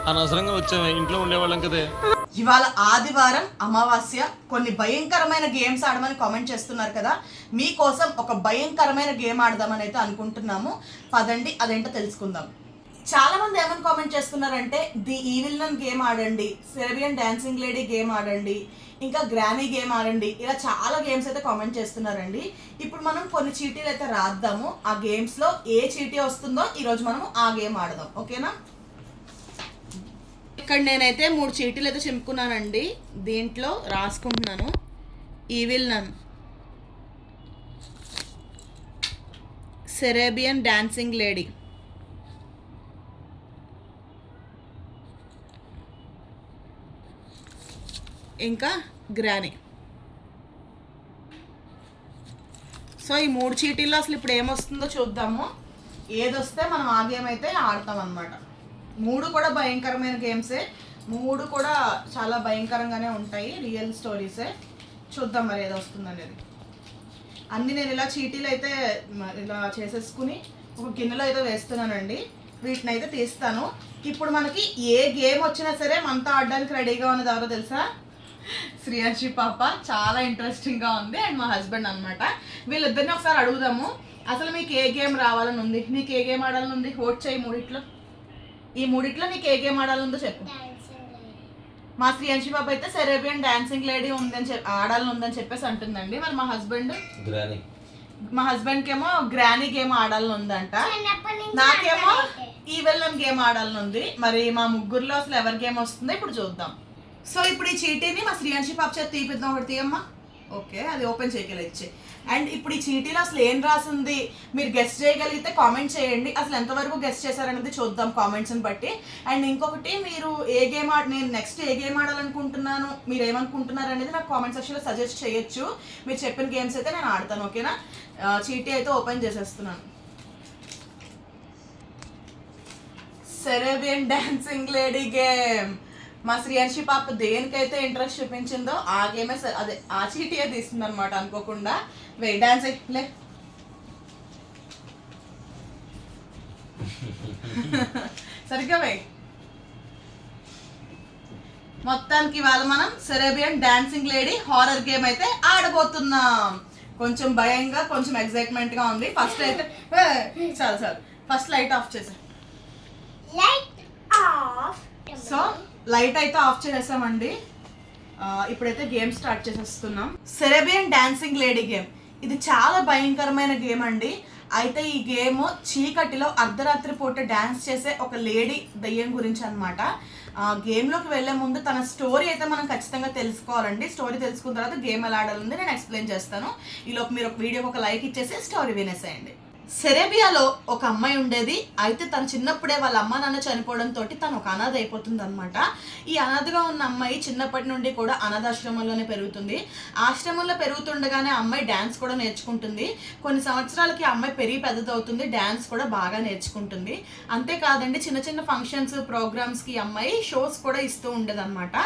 అనవసరంగా వచ్చాము, ఇంట్లో ఉండేవాళ్ళం కదే. ఇవాళ ఆదివారం అమావాస్య, కొన్ని భయంకరమైన గేమ్స్ ఆడమని కామెంట్ చేస్తున్నారు కదా. మీకోసం ఒక భయంకరమైన గేమ్ ఆడదామని అయితే అనుకుంటున్నాము. పదండి అదేంటో తెలుసుకుందాం. చాలా మంది ఏమని కామెంట్ చేస్తున్నారంటే ది ఈవిల్ నన్ గేమ్ ఆడండి, సెరబియన్ డాన్సింగ్ లేడీ గేమ్ ఆడండి, ఇంకా గ్రానీ గేమ్ ఆడండి, ఇలా చాలా గేమ్స్ అయితే కామెంట్ చేస్తున్నారండి. ఇప్పుడు మనం కొన్ని చీటీలు అయితే రాద్దాము. ఆ గేమ్స్లో ఏ చీటీ వస్తుందో ఈరోజు మనం ఆ గేమ్ ఆడదాం, ఓకేనా? ఇక్కడ నేనైతే 3 చీటీలు అయితే చింపుకున్నానండి. దీంట్లో రాసుకుంటున్నాను ఈవిల్ నన్, సెరేబియన్ డాన్సింగ్ లేడీ, ఇంకా గ్రానీ. సో ఈ 3 చీటీల్లో అసలు ఇప్పుడు ఏమొస్తుందో చూద్దాము. ఏదొస్తే మనం ఆ గేమ్ అయితే ఆడతాం అన్నమాట. 3 కూడా భయంకరమైన గేమ్సే, 3 కూడా చాలా భయంకరంగానే ఉంటాయి, రియల్ స్టోరీసే. చూద్దాం మరి ఏది వస్తుంది అనేది. అన్నీ నేను ఇలా చీటీలు అయితే ఇలా చేసేసుకుని ఒక గిన్నెలో అయితే వేస్తున్నానండి. వీటిని అయితే తీస్తాను. ఇప్పుడు మనకి ఏ గేమ్ వచ్చినా సరే మనతో ఆడడానికి రెడీగా ఉన్నది ఎవరో తెలుసా? శ్రీహర్షి పాప. చాలా ఇంట్రెస్టింగ్గా ఉంది. అండ్ మా హస్బెండ్ అనమాట. వీళ్ళిద్దరిని ఒకసారి అడుగుదాము, అసలు మీకు ఏ గేమ్ రావాలని ఉంది, నీకు ఏ గేమ్ ఆడాలని ఉంది? ఓట్ చేయి. ఈ మూడిట్లో నీకు ఏ గేమ్ ఆడాలని ఉందో చెప్పు. మా శ్రీహర్షి పాప అయితే సెరేబియన్ డాన్సింగ్ లేడీ ఉందని ఆడాలని ఉందని చెప్పేసి అంటుందండి. మరి మా హస్బెండ్కి ఏమో గ్రానీ గేమ్ ఆడాలని ఉందంట, నాకేమో ఈవిల్ నన్ గేమ్ ఆడాలని ఉంది. మరి మా ముగ్గురులో అసలు ఎవరి గేమ్ వస్తుందో ఇప్పుడు చూద్దాం. సో ఇప్పుడు ఈ చీటీని మా శ్రీహర్షి పాప చేత తీపిద్దాం. ఒకటి తీయమ్మా. ఓకే, అది ఓపెన్ చేయగల ఇచ్చే. అండ్ ఇప్పుడు ఈ చీటీలో అసలు ఏం రాసింది మీరు గెస్ట్ చేయగలిగితే కామెంట్ చేయండి. అసలు ఎంతవరకు గెస్ట్ చేశారనేది చూద్దాం కామెంట్స్ని బట్టి. అండ్ ఇంకొకటి, మీరు ఏ గేమ్ నేను నెక్స్ట్ ఏ గేమ్ ఆడాలనుకుంటున్నాను, మీరు ఏమనుకుంటున్నారు అనేది నాకు కామెంట్ సెక్షన్లో సజెస్ట్ చేయొచ్చు. మీరు చెప్పిన గేమ్స్ అయితే నేను ఆడతాను, ఓకేనా? చీటీ అయితే ఓపెన్ చేసేస్తున్నాను. సెరేబియన్ డాన్సింగ్ లేడీ గేమ్. మా శ్రీహర్షి పాప దేనికైతే ఇంట్రెస్ట్ చూపించిందో ఆ గేమే, అదే ఆ చీటీయే తీస్తుంది అనమాట అనుకోకుండా. డాన్స్ లే. సరిగ్గా మొత్తానికి ఇవాళ మనం సెరేబియన్ డాన్సింగ్ లేడీ హారర్ గేమ్ అయితే ఆడబోతున్నాం. కొంచెం భయంగా, కొంచెం ఎక్సైట్మెంట్ గా ఉంది. ఫస్ట్ అయితే చాలు ఫస్ట్ లైట్ ఆఫ్ చేసా. సో లైట్ అయితే ఆఫ్ చేసేసామండి. ఇప్పుడైతే గేమ్ స్టార్ట్ చేసేస్తున్నాం. సెరేబియన్ డాన్సింగ్ లేడీ గేమ్. ఇది చాలా భయంకరమైన గేమ్ అండి. అయితే ఈ గేమ్ చీకటిలో అర్ధరాత్రి పూట డాన్స్ చేసే ఒక లేడీ దయ్యం గురించి అనమాట. గేమ్లోకి వెళ్లే ముందు తన స్టోరీ అయితే మనం ఖచ్చితంగా తెలుసుకోవాలండి. స్టోరీ తెలుసుకున్న తర్వాత గేమ్ ఎలా ఆడాలని నేను ఎక్స్ప్లెయిన్ చేస్తాను. ఈలోపు మీరు ఒక వీడియోకి ఒక లైక్ ఇచ్చేసి స్టోరీ వినేసేయండి. సెరేబియాలో ఒక అమ్మాయి ఉండేది. అయితే తను చిన్నప్పుడే వాళ్ళ అమ్మ నాన్న చనిపోవడంతో తను ఒక అనాథ అయిపోతుంది అనమాట. ఈ అనాథగా ఉన్న అమ్మాయి చిన్నప్పటి నుండి కూడా అనాథాశ్రమంలోనే పెరుగుతుంది. ఆశ్రమంలో పెరుగుతుండగానే అమ్మాయి డ్యాన్స్ కూడా నేర్చుకుంటుంది. కొన్ని సంవత్సరాలకి ఆ అమ్మాయి పెరిగి పెద్దదవుతుంది, డ్యాన్స్ కూడా బాగా నేర్చుకుంటుంది. అంతేకాదండి, చిన్న చిన్న ఫంక్షన్స్ ప్రోగ్రామ్స్కి అమ్మాయి షోస్ కూడా ఇస్తూ ఉండేది అనమాట.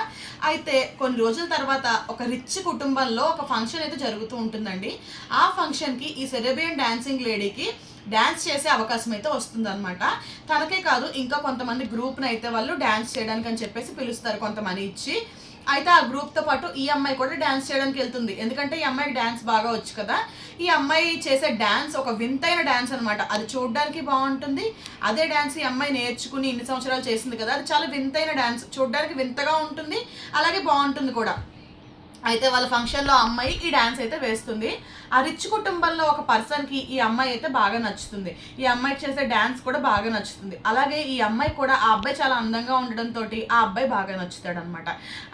అయితే కొన్ని రోజుల తర్వాత ఒక రిచ్ కుటుంబంలో ఒక ఫంక్షన్ అయితే జరుగుతూ ఉంటుందండి. ఆ ఫంక్షన్కి ఈ సెరేబియన్ డాన్సింగ్ లేడీకి డ్యాన్స్ చేసే అవకాశం అయితే వస్తుందన్నమాట. తనకే కాదు, ఇంకా కొంతమంది గ్రూప్ని అయితే వాళ్ళు డ్యాన్స్ చేయడానికి అని చెప్పేసి పిలుస్తారు కొంత మనీ ఇచ్చి. అయితే ఆ గ్రూప్తో పాటు ఈ అమ్మాయి కూడా డ్యాన్స్ చేయడానికి వెళ్తుంది. ఎందుకంటే ఈ అమ్మాయికి డ్యాన్స్ బాగా వచ్చు కదా. ఈ అమ్మాయి చేసే డ్యాన్స్ ఒక వింతైన డ్యాన్స్ అనమాట. అది చూడడానికి బాగుంటుంది. అదే డ్యాన్స్ ఈ అమ్మాయి నేర్చుకుని ఇన్ని సంవత్సరాలు చేసింది కదా, అది చాలా వింతైన డ్యాన్స్. చూడడానికి వింతగా ఉంటుంది, అలాగే బాగుంటుంది కూడా. అయితే వాళ్ళ ఫంక్షన్లో అమ్మాయి ఈ డ్యాన్స్ అయితే వేస్తుంది. ఆ రిచ్ కుటుంబంలో ఒక పర్సన్కి ఈ అమ్మాయి అయితే బాగా నచ్చుతుంది. ఈ అమ్మాయి చేసే డ్యాన్స్ కూడా బాగా నచ్చుతుంది. అలాగే ఈ అమ్మాయి కూడా ఆ అబ్బాయి చాలా అందంగా ఉండడంతో ఆ అబ్బాయి బాగా నచ్చుతాడు అనమాట.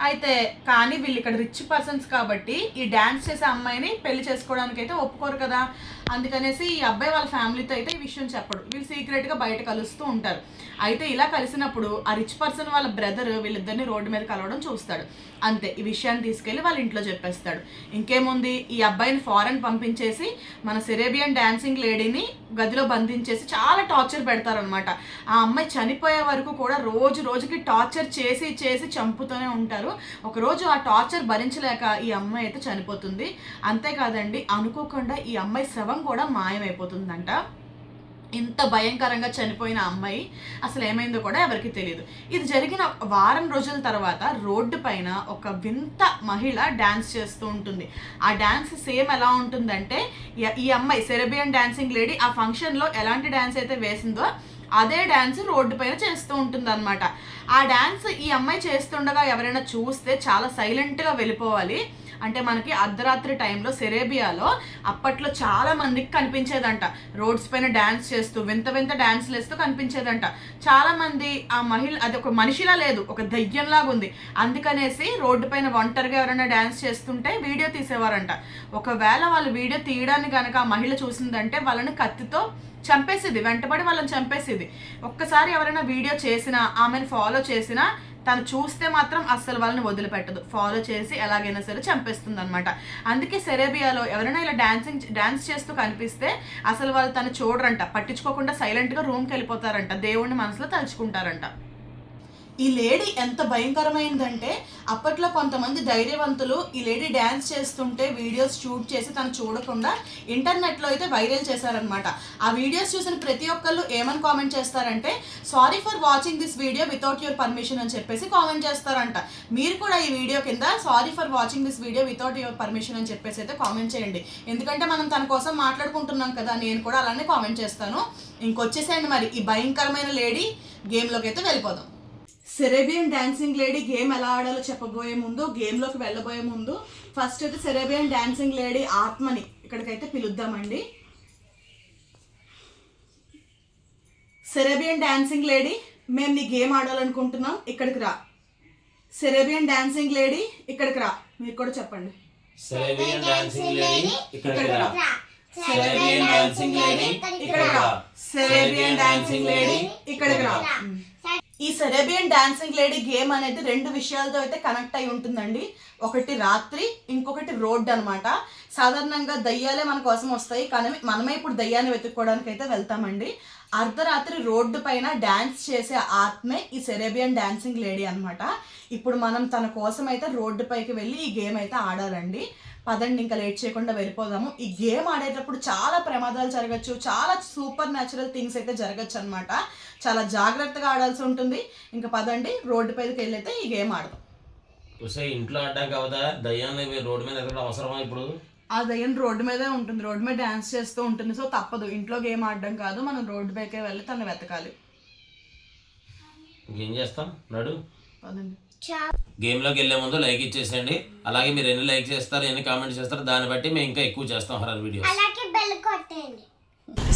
అయితే కానీ వీళ్ళు ఇక్కడ రిచ్ పర్సన్స్ కాబట్టి ఈ డ్యాన్స్ చేసే అమ్మాయిని పెళ్లి చేసుకోవడానికి అయితే ఒప్పుకోరు కదా. అందుకనేసి ఈ అబ్బాయి వాళ్ళ ఫ్యామిలీతో అయితే ఈ విషయం చెప్పడు. వీళ్ళు సీక్రెట్గా బయట కలుస్తూ ఉంటారు. అయితే ఇలా కలిసినప్పుడు ఆ రిచ్ పర్సన్ వాళ్ళ బ్రదర్ వీళ్ళిద్దరిని రోడ్డు మీద కలవడం చూస్తాడు. అంతే, ఈ విషయాన్ని తీసుకెళ్లి వాళ్ళ ఇంట్లో చెప్పేస్తాడు. ఇంకేముంది, ఈ అబ్బాయిని ఫారెన్ పంపించేసి మన సెరేబియన్ డాన్సింగ్ లేడీని గదిలో బంధించేసి చాలా టార్చర్ పెడతారనమాట. ఆ అమ్మాయి చనిపోయే వరకు కూడా రోజు రోజుకి టార్చర్ చేసి చేసి చంపుతూనే ఉంటారు. ఒకరోజు ఆ టార్చర్ భరించలేక ఈ అమ్మాయి అయితే చనిపోతుంది. అంతేకాదండి, అనుకోకుండా ఈ అమ్మాయి శవం కూడా మాయమైపోతుందంట. ఇంత భయంకరంగా చనిపోయిన అమ్మాయి అసలు ఏమైందో కూడా ఎవరికి తెలియదు. ఇది జరిగిన వారం రోజుల తర్వాత రోడ్డు పైన ఒక వింత మహిళ డ్యాన్స్ చేస్తూ ఉంటుంది. ఆ డ్యాన్స్ సేమ్ ఎలా ఉంటుందంటే ఈ అమ్మాయి సెరబియన్ డాన్సింగ్ లేడీ ఆ ఫంక్షన్లో ఎలాంటి డ్యాన్స్ అయితే వేసిందో అదే డ్యాన్స్ రోడ్డు పైన చేస్తూ ఉంటుంది అనమాట. ఆ డ్యాన్స్ ఈ అమ్మాయి చేస్తుండగా ఎవరైనా చూస్తే చాలా సైలెంట్గా వెళ్ళిపోవాలి. అంటే మనకి అర్ధరాత్రి టైంలో సెరేబియాలో అప్పట్లో చాలా మందికి కనిపించేదంట రోడ్స్ పైన డ్యాన్స్ చేస్తూ వింత వింత డ్యాన్స్లు వేస్తూ కనిపించేదంట. చాలా మంది ఆ మహిళ అది ఒక మనిషిలా లేదు, ఒక దయ్యంలాగా ఉంది. అందుకనేసి రోడ్డు పైన ఒంటరిగా ఎవరైనా డ్యాన్స్ చేస్తుంటే వీడియో తీసేవారంట. ఒకవేళ వాళ్ళు వీడియో తీయడానికి కనుక ఆ మహిళ చూసిందంటే వాళ్ళని కత్తితో చంపేసేది, వెంటబడి వాళ్ళని చంపేసేది. ఒక్కసారి ఎవరైనా వీడియో చేసినా ఆమెను ఫాలో చేసినా తను చూస్తే మాత్రం అస్సలు వాళ్ళని వదిలిపెట్టదు, ఫాలో చేసి ఎలాగైనా సరే చంపేస్తుంది అనమాట. అందుకే సెరేబియాలో ఎవరైనా ఇలా డాన్స్ చేస్తూ కనిపిస్తే అసలు వాళ్ళు తను చూడరంట, పట్టించుకోకుండా సైలెంట్గా రూమ్కి వెళ్ళిపోతారంట, దేవుడిని మనసులో తలుచుకుంటారంట. ఈ లేడీ ఎంత భయంకరమైందంటే అప్పట్లో కొంతమంది ధైర్యవంతులు ఈ లేడీ డ్యాన్స్ చేస్తుంటే వీడియోస్ షూట్ చేసి తను చూడకుండా ఇంటర్నెట్లో అయితే వైరల్ చేశారనమాట. ఆ వీడియోస్ చూసిన ప్రతి ఒక్కళ్ళు ఏమని కామెంట్ చేస్తారంటే sorry for watching this video without your permission అని చెప్పేసి కామెంట్ చేస్తారంట. మీరు కూడా ఈ వీడియో కింద sorry for watching this video without your permission అని చెప్పేసి అయితే కామెంట్ చేయండి. ఎందుకంటే మనం తన కోసం మాట్లాడుకుంటున్నాం కదా, నేను కూడా అలానే కామెంట్ చేస్తాను. ఇంకొచ్చేసేయండి మరి ఈ భయంకరమైన లేడీ గేమ్లోకి అయితే వెళ్ళిపోదాం. సెరేబియన్ డాన్సింగ్ లేడీ గేమ్ ఎలా ఆడాలో చెప్పబోయే ముందు, గేమ్లోకి వెళ్ళబోయే ముందు ఫస్ట్ అయితే సెరేబియన్ డాన్సింగ్ లేడీ ఆత్మని ఇక్కడికైతే పిలుద్దామండి. సెరేబియన్ డాన్సింగ్ లేడీ, మేము నీ గేమ్ ఆడాలనుకుంటున్నాం, ఇక్కడికి రా. సెరేబియన్ డాన్సింగ్ లేడీ ఇక్కడికి రా, మీరు కూడా చెప్పండి. సెరేబియన్ డాన్సింగ్ లేడీ ఇక్కడికి రా. సెరేబియన్ డాన్సింగ్ లేడీ ఇక్కడికి రా. సెరేబియన్ డాన్సింగ్ లేడీ ఇక్కడికి రా. ఈ సెరేబియన్ డాన్సింగ్ లేడీ గేమ్ అనేది రెండు విషయాలతో అయితే కనెక్ట్ అయి ఉంటుందండి. ఒకటి రాత్రి, ఇంకొకటి రోడ్ అనమాట. సాధారణంగా దయ్యాలే మన కోసం వస్తాయి, కానీ మనమే ఇప్పుడు దయ్యాన్ని వెతుక్కోవడానికి అయితే వెళ్తామండి. అర్ధరాత్రి రోడ్డు పైన డ్యాన్స్ చేసే ఆత్మే ఈ సెరేబియన్ డాన్సింగ్ లేడీ అనమాట. ఇప్పుడు మనం తన కోసం అయితే రోడ్డు పైకి వెళ్ళి ఈ గేమ్ అయితే ఆడాలండి. పదండి, ఇంకా లేట్ చేయకుండా వెళ్ళిపోదాము. ఈ గేమ్ ఆడేటప్పుడు చాలా ప్రమాదాలు జరగచ్చు, చాలా సూపర్ న్యాచురల్ థింగ్స్ అయితే జరగచ్చు అనమాట. చాలా జాగ్రత్తగా ఆడాల్సి ఉంటుంది. ఇంకా పదండి, రోడ్డు పైకి వెళ్ళైతే ఈ గేమ్ ఆడదాం. ఇంట్లో ఆడడానికి అవదా, దయ్యాన్ని రోడ్డు మీద ఎక్కడ అవసరమా? ఇప్పుడు ఆ దయ్యం రోడ్డు మీదే ఉంటుంది, రోడ్డు మీద డ్యాన్స్ చేస్తూ ఉంటుంది. సో తప్పదు, ఇంట్లో గేమ్ ఆడడం కాదు, మనం రోడ్డు పైకే వెళ్ళి తను వెతకాలి. ఇంకేం చేస్తాం, నడు పదండి. గేమ్లోకి వెళ్ళే ముందు లైక్ ఇచ్చేసేయండి. అలాగే మీరు ఎన్ని లైక్ చేస్తారు, ఎన్ని కామెంట్ చేస్తారు, దాన్ని బట్టి మేము ఇంకా ఎక్కువ చేస్తాం హర్రర్ వీడియోస్.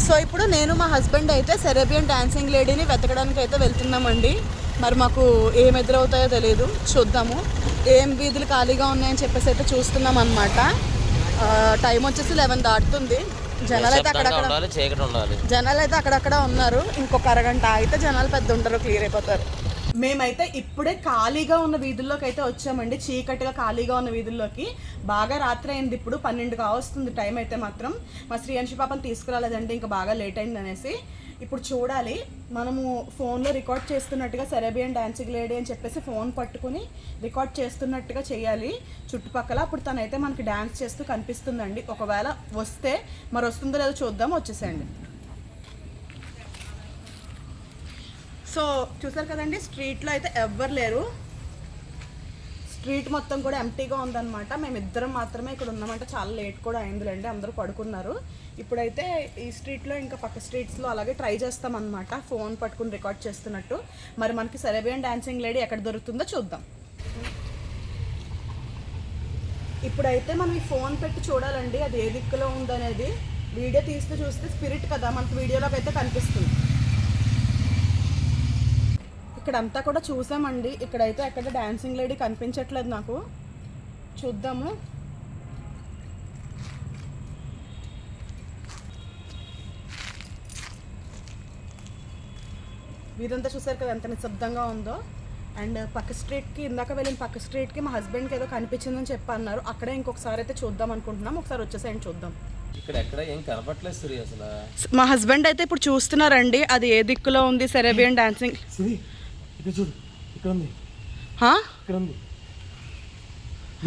సో ఇప్పుడు నేను మా హస్బెండ్ అయితే సెరేబియన్ డాన్సింగ్ లేడీని వెతకడానికి అయితే వెళ్తున్నామండి. మరి మాకు ఏం ఎదురవుతాయో తెలియదు, చూద్దాము. ఏం వీధులు ఖాళీగా ఉన్నాయని చెప్పేసి అయితే చూస్తున్నాం అనమాట. టైం వచ్చేసి 11 దాటుతుంది. జనాలు అయితే అక్కడక్కడ ఉన్నారు. ఇంకొక అరగంట అయితే జనాలు పెద్ద ఉంటారు, క్లియర్ అయిపోతారు. మేమైతే ఇప్పుడే ఖాళీగా ఉన్న వీధుల్లోకి అయితే వచ్చామండి. చీకటిగా ఖాళీగా ఉన్న వీధుల్లోకి. బాగా రాత్రి అయింది, ఇప్పుడు 12 కావస్తుంది టైం అయితే మాత్రం. మా శ్రీయాంశి పాపని తీసుకురాలేదండి, ఇంకా బాగా లేట్ అయింది అనేసి. ఇప్పుడు చూడాలి, మనము ఫోన్లో రికార్డ్ చేస్తున్నట్టుగా సెరేబియన్ డాన్సింగ్ లేడీ అని చెప్పేసి ఫోన్ పట్టుకుని రికార్డ్ చేస్తున్నట్టుగా చేయాలి చుట్టుపక్కల. అప్పుడు తనైతే మనకి డ్యాన్స్ చేస్తూ కనిపిస్తుందండి. ఒకవేళ వస్తే మరి వస్తుందో లేదో చూద్దాం, వచ్చేసేయండి. సో చూసారు కదండి, స్ట్రీట్లో అయితే ఎవ్వరు లేరు. స్ట్రీట్ మొత్తం కూడా ఎంటీగా ఉందన్నమాట. మేమిద్దరం మాత్రమే ఇక్కడ ఉన్నామంటే చాలా లేట్ కూడా అయిందిలేండి, అందరూ పడుకున్నారు. ఇప్పుడైతే ఈ స్ట్రీట్లో ఇంకా పక్క స్ట్రీట్స్లో అలాగే ట్రై చేస్తామన్నమాట, ఫోన్ పట్టుకుని రికార్డ్ చేస్తున్నట్టు. మరి మనకి సెరేబియన్ డాన్సింగ్ లేడీ ఎక్కడ దొరుకుతుందో చూద్దాం. ఇప్పుడైతే మనం ఈ ఫోన్ పెట్టి చూడాలండి, అది ఏ దిక్కులో ఉందనేది. వీడియో తీస్తూ చూస్తే స్పిరిట్ కదా మనకి వీడియోలోకి అయితే కనిపిస్తుంది. ఇక్కడంతా కూడా చూసామండి, ఇక్కడైతే ఎక్కడ డాన్సింగ్ లేడీ కనిపించట్లేదు నాకు. చూద్దాము. వీరంతా చూసారు కదా ఎంత నిశ్శబ్దంగా ఉందో. అండ్ పక్క స్ట్రీట్కి, ఇందాక వెళ్ళిన పక్క స్ట్రీట్కి మా హస్బెండ్కి ఏదో కనిపించిందని చెప్పి అన్నారు. అక్కడే ఇంకొకసారి అయితే చూద్దాం అనుకుంటున్నాం. ఒకసారి వచ్చేసేయండి చూద్దాం. ఇక్కడ ఎక్కడ ఏం కనపట్లేదు సురి అసలు. మా హస్బెండ్ అయితే ఇప్పుడు చూస్తున్నారండి, అది ఏ దిక్కులో ఉంది సెరేబియన్ డాన్సింగ్. చూడు, ఇక్కడ ఉంది, ఇక్కడ ఉంది,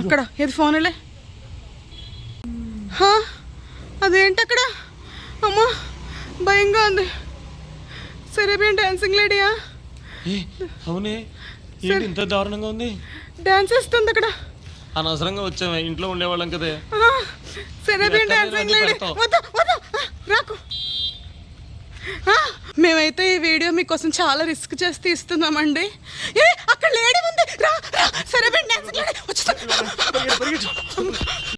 అక్కడ ఏది ఫోన్లే. అదేంటి అక్కడ, అమ్మా భయంగా ఉంది. సెరేబియన్ డాన్సింగ్ లేడీయా? అవునే, ఏంటి ఇంత దారుణంగా ఉంది? డాన్స్ చేస్తుంది అక్కడ. అనవసరంగా వచ్చామే, ఇంట్లో ఉండేవాళ్ళం కదే. సెరేబియన్ డాన్సింగ్ లేడీ. రాకు. మేమైతే ఈ వీడియో మీకోసం చాలా రిస్క్ చేసి తీస్తున్నామండి. అక్కడ లేడీ ఉంది. రా, సెరేబియన్ డాన్సింగ్ లేడీ వచ్చేస్తా.